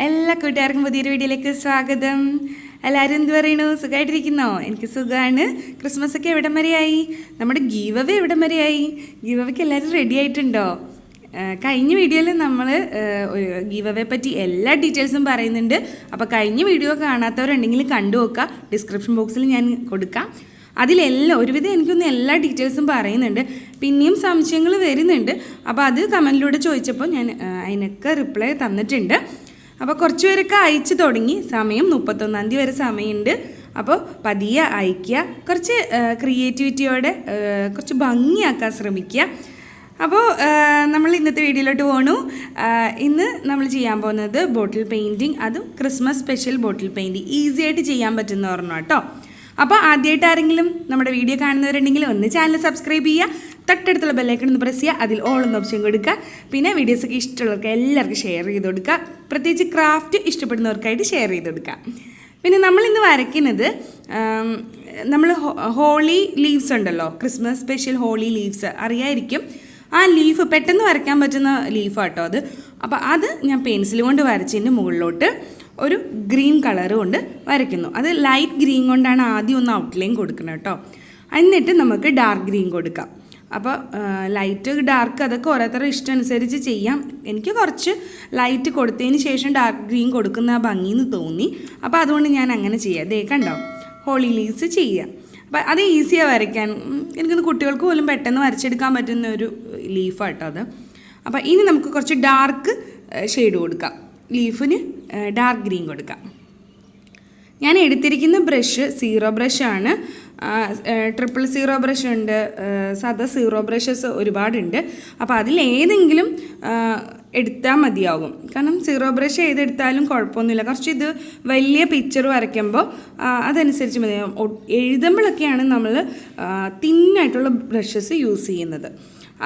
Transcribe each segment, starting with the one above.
എല്ലാ കൂട്ടുകാർക്കും പുതിയൊരു വീഡിയോയിലേക്ക് സ്വാഗതം. എല്ലാവരും എന്ത് പറയണു? സുഖമായിട്ടിരിക്കുന്നോ? എനിക്ക് സുഖമാണ്. ക്രിസ്മസ് ഒക്കെ എവിടം വരെയായി? നമ്മുടെ ഗീവ് അവേ എവിടം വരെയായി? ഗീവ് അവേക്ക് എല്ലാവരും റെഡി ആയിട്ടുണ്ടോ? കഴിഞ്ഞ വീഡിയോയിൽ നമ്മൾ ഗീവ് അവേ പറ്റി എല്ലാ ഡീറ്റെയിൽസും പറയുന്നുണ്ട്. അപ്പോൾ കഴിഞ്ഞ വീഡിയോ കാണാത്തവരുണ്ടെങ്കിൽ കണ്ടു നോക്കുക. ഡിസ്ക്രിപ്ഷൻ ബോക്സിൽ ഞാൻ കൊടുക്കാം. അതിലെല്ലാം ഒരുവിധം എനിക്കൊന്ന് എല്ലാ ഡീറ്റെയിൽസും പറയുന്നുണ്ട്. പിന്നെയും സംശയങ്ങൾ വരുന്നുണ്ട്. അപ്പോൾ അത് കമൻറ്റിലൂടെ ചോദിച്ചപ്പോൾ ഞാൻ അതിനൊക്കെ റിപ്ലൈ തന്നിട്ടുണ്ട്. അപ്പോൾ കുറച്ച് പേരൊക്കെ അയച്ചു തുടങ്ങി. സമയം 31 തീയതി വരെ സമയമുണ്ട്. അപ്പോൾ പതിയെ അയയ്ക്കുക. കുറച്ച് ക്രിയേറ്റിവിറ്റിയോടെ കുറച്ച് ഭംഗിയാക്കാൻ ശ്രമിക്കുക. അപ്പോൾ നമ്മൾ ഇന്നത്തെ വീഡിയോയിലോട്ട് പോകണു. ഇന്ന് നമ്മൾ ചെയ്യാൻ പോകുന്നത് ബോട്ടിൽ പെയിൻറ്റിങ്, അതും ക്രിസ്മസ് സ്പെഷ്യൽ ബോട്ടിൽ പെയിൻറ്റിങ്. ഈസി ആയിട്ട് ചെയ്യാൻ പറ്റുന്ന പറഞ്ഞു കേട്ടോ. അപ്പോൾ ആദ്യമായിട്ട് ആരെങ്കിലും നമ്മുടെ വീഡിയോ കാണുന്നവരുണ്ടെങ്കിൽ ഒന്ന് ചാനൽ സബ്സ്ക്രൈബ് ചെയ്യുക. തൊട്ടടുത്തുള്ള ബെല്ലൈക്കൺ ഒന്ന് പ്രസ് ചെയ്യുക. അതിൽ ഓൾ എന്ന ഓപ്ഷൻ കൊടുക്കുക. പിന്നെ വീഡിയോസൊക്കെ ഇഷ്ടമുള്ളവർക്ക് എല്ലാവർക്കും ഷെയർ ചെയ്ത് കൊടുക്കുക. പ്രത്യേകിച്ച് ക്രാഫ്റ്റ് ഇഷ്ടപ്പെടുന്നവർക്കായിട്ട് ഷെയർ ചെയ്ത് കൊടുക്കുക. പിന്നെ നമ്മളിന്ന് വരയ്ക്കുന്നത് നമ്മൾ ഹോളി ലീവ്സ് ഉണ്ടല്ലോ, ക്രിസ്മസ് സ്പെഷ്യൽ ഹോളി ലീവ്സ് അറിയായിരിക്കും. ആ ലീഫ് പെട്ടെന്ന് വരയ്ക്കാൻ പറ്റുന്ന ലീഫാട്ടോ അത്. അപ്പോൾ അത് ഞാൻ പെൻസിൽ കൊണ്ട് വരച്ചതിൻ്റെ മുകളിലോട്ട് ഒരു ഗ്രീൻ കളർ കൊണ്ട് വരയ്ക്കുന്നു. അത് ലൈറ്റ് ഗ്രീൻ കൊണ്ടാണ് ആദ്യം ഒന്ന് ഔട്ട്ലൈൻ കൊടുക്കുന്നത് കേട്ടോ. എന്നിട്ട് നമുക്ക് ഡാർക്ക് ഗ്രീൻ കൊടുക്കാം. അപ്പോൾ ലൈറ്റ് ഡാർക്ക് അതൊക്കെ ഓരോരുത്തരുടെ ഇഷ്ടം അനുസരിച്ച് ചെയ്യാം. എനിക്ക് കുറച്ച് ലൈറ്റ് കൊടുത്തതിന് ശേഷം ഡാർക്ക് ഗ്രീൻ കൊടുക്കുന്ന ഭംഗിയെന്ന് തോന്നി. അപ്പോൾ അതുകൊണ്ട് ഞാൻ അങ്ങനെ ചെയ്യാം. ദേ കണ്ടോ, ഹോളി ലീവ്സ് ചെയ്യാം. അപ്പോൾ അത് ഈസിയാണ് വരയ്ക്കാൻ. എനിക്കൊന്ന് കുട്ടികൾക്ക് പോലും പെട്ടെന്ന് വരച്ചെടുക്കാൻ പറ്റുന്ന ഒരു ലീഫാട്ടോ അത്. അപ്പോൾ ഇനി നമുക്ക് കുറച്ച് ഡാർക്ക് ഷെയ്ഡ് കൊടുക്കാം. ലീഫിന് ഡാർക്ക് ഗ്രീൻ കൊടുക്കാം. ഞാൻ എടുത്തിരിക്കുന്ന ബ്രഷ് സീറോ ബ്രഷാണ്. 000 ബ്രഷ് ഉണ്ട്, സാധാ സീറോ ബ്രഷസ് ഒരുപാടുണ്ട്. അപ്പോൾ അതിലേതെങ്കിലും എടുത്താൽ മതിയാകും. കാരണം സീറോ ബ്രഷ് ഏതെടുത്താലും കുഴപ്പമൊന്നുമില്ല. കുറച്ച് ഇത് വലിയ പിക്ചർ വരയ്ക്കുമ്പോൾ അതനുസരിച്ച് മതിയാകും. എഴുതുമ്പോഴൊക്കെയാണ് നമ്മൾ തിന്നായിട്ടുള്ള ബ്രഷസ് യൂസ് ചെയ്യുന്നത്.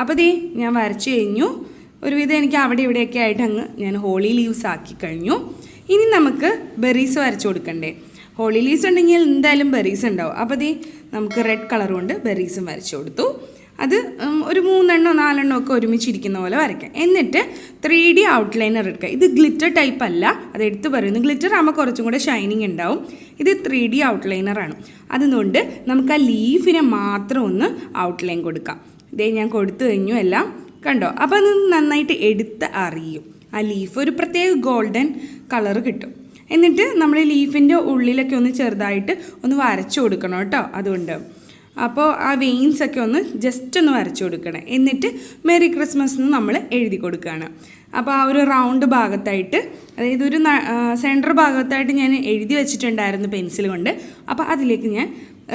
അപ്പോൾ ദേ ഞാൻ വരച്ചു കഴിഞ്ഞു. ഒരുവിധം എനിക്ക് അവിടെ ഇവിടെയൊക്കെ ആയിട്ട് ഞാൻ ഹോളി ലീവ്സ് ആക്കി കഴിഞ്ഞു. ഇനി നമുക്ക് ബെറീസ് വരച്ചു കൊടുക്കണ്ടേ. ഹോളി ലീവ്സ് ഉണ്ടെങ്കിൽ എന്തായാലും ബെറീസ് ഉണ്ടാവും. അപ്പോൾ ദേ നമുക്ക് റെഡ് കളർ കൊണ്ട് ബെറീസും വരച്ചു കൊടുത്തു. അത് ഒരു 3 4 ഒക്കെ ഒരുമിച്ചിരിക്കുന്ന പോലെ വരയ്ക്കാം. എന്നിട്ട് 3D ഔട്ട്ലൈനർ എടുക്കുക. ഇത് ഗ്ലിറ്റർ ടൈപ്പ് അല്ല, അത് എടുത്ത് പറയുന്നു. ഗ്ലിറ്റർ ആകുമ്പോൾ കുറച്ചും കൂടെ ഷൈനിങ് ഉണ്ടാവും. ഇത് 3D ഔട്ട്ലൈനറാണ്. അതുകൊണ്ട് നമുക്ക് ആ ലീഫിനെ മാത്രം ഒന്ന് ഔട്ട്ലൈൻ കൊടുക്കാം. ഇതേ ഞാൻ കൊടുത്തു കഴിഞ്ഞു എല്ലാം. കണ്ടോ? അപ്പോൾ അത് നന്നായിട്ട് എടുത്ത് അറിയും. ആ ലീഫ് ഒരു പ്രത്യേക ഗോൾഡൻ കളർ കിട്ടും. എന്നിട്ട് നമ്മൾ ലീഫിൻ്റെ ഉള്ളിലൊക്കെ ഒന്ന് ചെറുതായിട്ട് ഒന്ന് വരച്ചു കൊടുക്കണം കേട്ടോ. അതുകൊണ്ട് അപ്പോൾ ആ വെയിൻസൊക്കെ ഒന്ന് ജസ്റ്റ് ഒന്ന് വരച്ചു കൊടുക്കണം. എന്നിട്ട് മെറി ക്രിസ്മസ് എന്ന് നമ്മൾ എഴുതി കൊടുക്കുകയാണ്. അപ്പോൾ ആ ഒരു റൗണ്ട് ഭാഗത്തായിട്ട്, അതായത് ഒരു സെൻറ്റർ ഭാഗത്തായിട്ട് ഞാൻ എഴുതി വെച്ചിട്ടുണ്ടായിരുന്നു പെൻസിൽ കൊണ്ട്. അപ്പോൾ അതിലേക്ക് ഞാൻ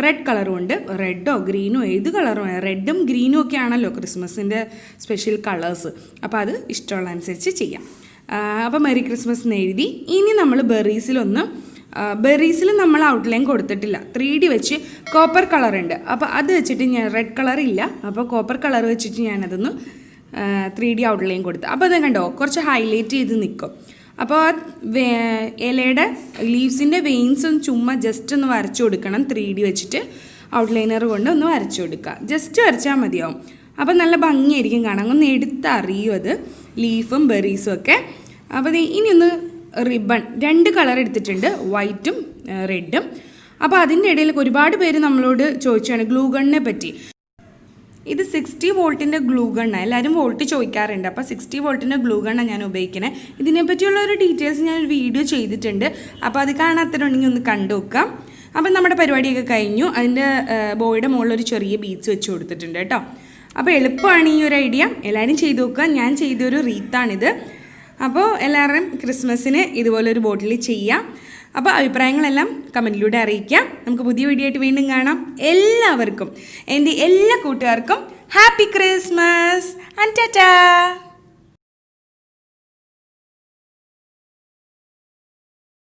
റെഡ് കളർ കൊണ്ട്, റെഡോ ഗ്രീനോ ഏത് കളറും, റെഡും ഗ്രീനും ഒക്കെ ആണല്ലോ ക്രിസ്മസിൻ്റെ സ്പെഷ്യൽ കളേഴ്സ്. അപ്പോൾ അത് ഇഷ്ടമുള്ള അനുസരിച്ച് ചെയ്യാം. അപ്പോൾ മെറി ക്രിസ്മസ് എന്ന് എഴുതി. ഇനി നമ്മൾ ബെറീസിൽ നമ്മൾ ഔട്ട്ലൈൻ കൊടുത്തിട്ടില്ല. 3D വെച്ച് കോപ്പർ കളർ ഉണ്ട്. അപ്പോൾ അത് വെച്ചിട്ട് ഞാൻ റെഡ് കളർ ഇല്ല, അപ്പോൾ കോപ്പർ കളർ വെച്ചിട്ട് ഞാനതൊന്ന് 3D ഔട്ട്ലൈൻ കൊടുത്തു. അപ്പോൾ അത് കണ്ടോ, കുറച്ച് ഹൈലൈറ്റ് ചെയ്ത് നിൽക്കും. അപ്പോൾ ഇലയുടെ ലീവ്സിൻ്റെ വെയിൻസും ചുമ്മാ ജസ്റ്റ് ഒന്ന് വരച്ചു കൊടുക്കണം. 3D വെച്ചിട്ട് ഔട്ട്ലൈനർ കൊണ്ട് ഒന്ന് വരച്ചു കൊടുക്കുക. ജസ്റ്റ് വരച്ചാൽ മതിയാവും. അപ്പോൾ നല്ല ഭംഗിയായിരിക്കും കാണാൻ. ഒന്ന് എടുത്തറിയും അത് ലീഫും ബെറീസും ഒക്കെ. അപ്പോൾ ഇനി ഒന്ന് റിബൺ 2 കളർ എടുത്തിട്ടുണ്ട്, വൈറ്റും റെഡും. അപ്പോൾ അതിൻ്റെ ഇടയിൽ ഒരുപാട് പേര് നമ്മളോട് ചോദിച്ചാണ് ഗ്ലൂ ഗണ്ണിനെ പറ്റി. ഇത് 60 വോൾട്ടിൻ്റെ ഗ്ലൂ ഗണ്ണാണ്. എല്ലാവരും വോൾട്ട് ചോദിക്കാറുണ്ട്. അപ്പോൾ 60 വോൾട്ടിൻ്റെ ഗ്ലൂ ഗണ്ണാണ് ഞാൻ ഉപയോഗിക്കണേ. ഇതിനെപ്പറ്റിയുള്ള ഒരു ഡീറ്റെയിൽസ് ഞാനൊരു വീഡിയോ ചെയ്തിട്ടുണ്ട്. അപ്പോൾ അത് കാണാത്തതുണ്ടെങ്കിൽ ഒന്ന് കണ്ടു നോക്കാം. അപ്പം നമ്മുടെ പരിപാടിയൊക്കെ കഴിഞ്ഞു. അതിൻ്റെ ബോയുടെ മുകളിൽ ഒരു ചെറിയ ബീഡ്സ് വെച്ച് കൊടുത്തിട്ടുണ്ട് കേട്ടോ. അപ്പോൾ എളുപ്പമാണ് ഈ ഒരു ഐഡിയ. എല്ലാവരും ചെയ്ത് നോക്കുക. ഞാൻ ചെയ്തൊരു റീത്താണിത്. അപ്പോൾ എല്ലാവരുടെയും ക്രിസ്മസിന് ഇതുപോലൊരു ബോട്ടിൽ ചെയ്യാം. അപ്പോൾ അഭിപ്രായങ്ങളെല്ലാം കമൻറ്റിലൂടെ അറിയിക്കാം. നമുക്ക് പുതിയ വീഡിയോ ആയിട്ട് വീണ്ടും കാണാം. എല്ലാവർക്കും, എൻ്റെ എല്ലാ കൂട്ടുകാർക്കും ഹാപ്പി ക്രിസ്മസ് ആൻഡ് ടാറ്റാ.